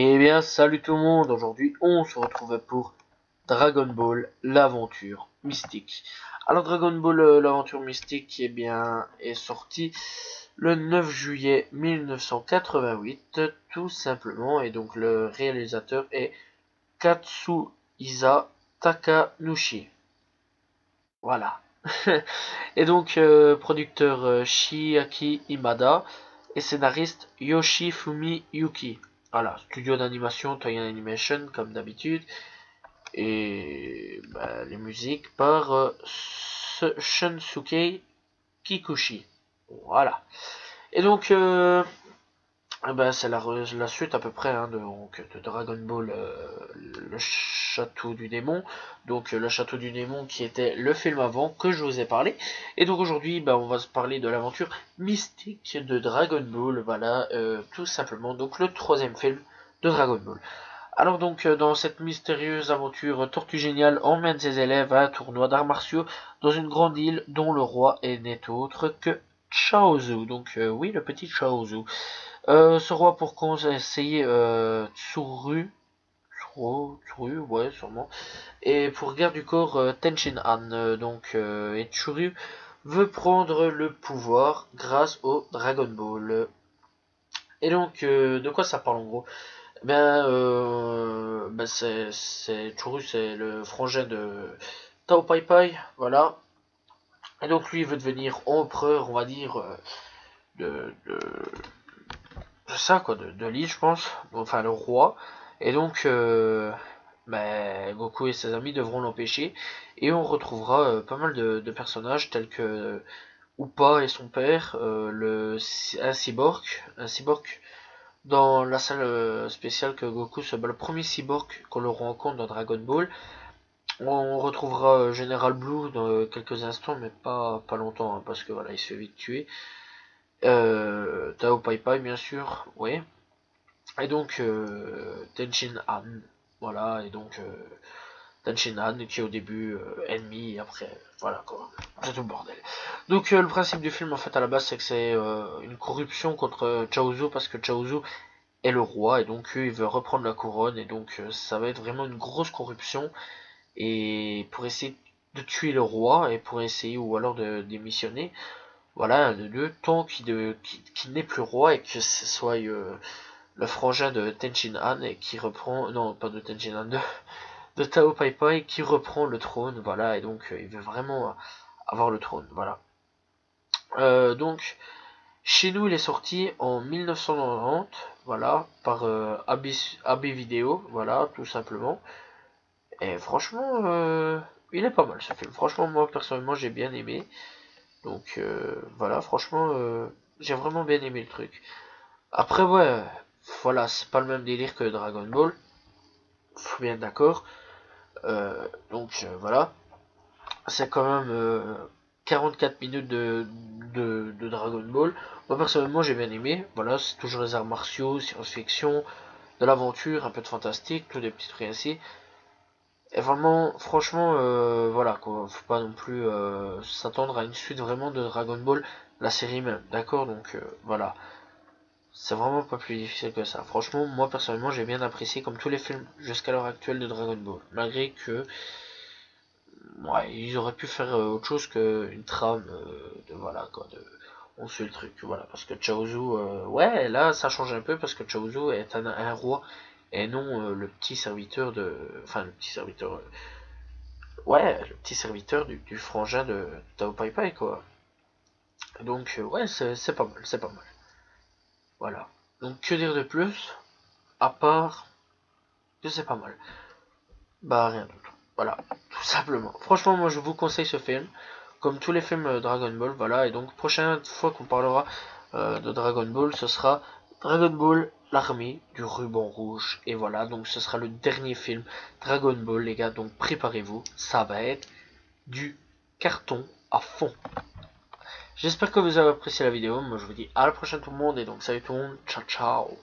Eh bien, salut tout le monde. Aujourd'hui, on se retrouve pour Dragon Ball, l'aventure mystique. Alors, Dragon Ball, l'aventure mystique, eh bien, est sorti le 9 juillet 1988, tout simplement. Et donc, le réalisateur est Katsuhisa Takanouchi. Voilà. Et donc, producteur Shiaki Imada et scénariste Yoshifumi Yuki. Voilà, studio d'animation Toei Animation comme d'habitude. Et bah, les musiques par Shunsuke Kikuchi. Voilà. Et donc, c'est la suite à peu près de Dragon Ball, le château du démon. Donc le château du démon qui était le film avant que je vous ai parlé. Et donc aujourd'hui, on va se parler de l'aventure mystique de Dragon Ball. Voilà, tout simplement. Donc le troisième film de Dragon Ball. Alors donc, dans cette mystérieuse aventure, Tortue Géniale emmène ses élèves à un tournoi d'arts martiaux dans une grande île dont le roi n'est autre que Chaozu. Donc oui, le petit Chaozu. Ce roi pour conseiller Tsuru, ouais, sûrement. Et pour garde du corps, Tenshin Han. Et Tsuru veut prendre le pouvoir grâce au Dragon Ball. Et donc, de quoi ça parle en gros? C'est Tsuru, c'est le frangin de Tao Pai Pai, voilà. Et donc lui il veut devenir empereur, on va dire, de ça quoi, de l'île, je pense, enfin le roi. Et donc, Goku et ses amis devront l'empêcher. Et on retrouvera pas mal de personnages tels que Upa et son père, un cyborg dans la salle spéciale que Goku se bat, le premier cyborg qu'on le rencontre dans Dragon Ball. On retrouvera General Blue dans quelques instants, mais pas longtemps, hein, parce que voilà, il se fait vite tuer. Tao Pai Pai, bien sûr, oui. Et donc, Tenshin Han, voilà, et donc, Tenshin Han, qui est au début ennemi, et après, voilà quoi, c'est tout le bordel. Donc, le principe du film, en fait, à la base, c'est que c'est une corruption contre Chaozu, parce que Chaozu est le roi, et donc, il veut reprendre la couronne, et donc, ça va être vraiment une grosse corruption, et pour essayer de tuer le roi, et pour essayer, ou alors de démissionner, voilà, le temps qu'il n'est plus roi, et que ce soit le frangin de Tenshin Han et qui reprend, non pas de Tenshin Han, de Tao Pai Pai qui reprend le trône, voilà, et donc il veut vraiment avoir le trône, voilà. Donc chez nous il est sorti en 1990, voilà, par AB Video, voilà, tout simplement. Et franchement, il est pas mal ce film. Franchement, moi personnellement j'ai bien aimé. Donc voilà, franchement, j'ai vraiment bien aimé le truc. Après ouais, voilà, c'est pas le même délire que Dragon Ball, faut bien d'accord. Voilà, c'est quand même 44 minutes de Dragon Ball. Moi personnellement j'ai bien aimé. Voilà, c'est toujours les arts martiaux, science-fiction, de l'aventure, un peu de fantastique, tous des petits trucs ainsi. Et vraiment, franchement, voilà quoi, faut pas non plus s'attendre à une suite vraiment de Dragon Ball, la série même, d'accord. Donc voilà. C'est vraiment pas plus difficile que ça. Franchement, moi personnellement, j'ai bien apprécié comme tous les films jusqu'à l'heure actuelle de Dragon Ball. Malgré que, ouais, ils auraient pu faire autre chose qu'une trame voilà quoi, on suit le truc, voilà. Parce que Chaozu, ouais, là ça change un peu parce que Chaozu est un roi et non le petit serviteur enfin le petit serviteur, ouais, le petit serviteur du frangin de Tao Pai Pai quoi. Donc ouais, c'est pas mal, c'est pas mal. Voilà. Donc que dire de plus à part que c'est pas mal. Bah rien d'autre. Voilà, tout simplement. Franchement, moi je vous conseille ce film, comme tous les films Dragon Ball, voilà. Et donc prochaine fois qu'on parlera de Dragon Ball, ce sera Dragon Ball, l'armée du ruban rouge. Et voilà, donc ce sera le dernier film Dragon Ball, les gars. Donc préparez-vous, ça va être du carton à fond. J'espère que vous avez apprécié la vidéo. Moi je vous dis à la prochaine tout le monde. Et donc salut tout le monde, ciao ciao.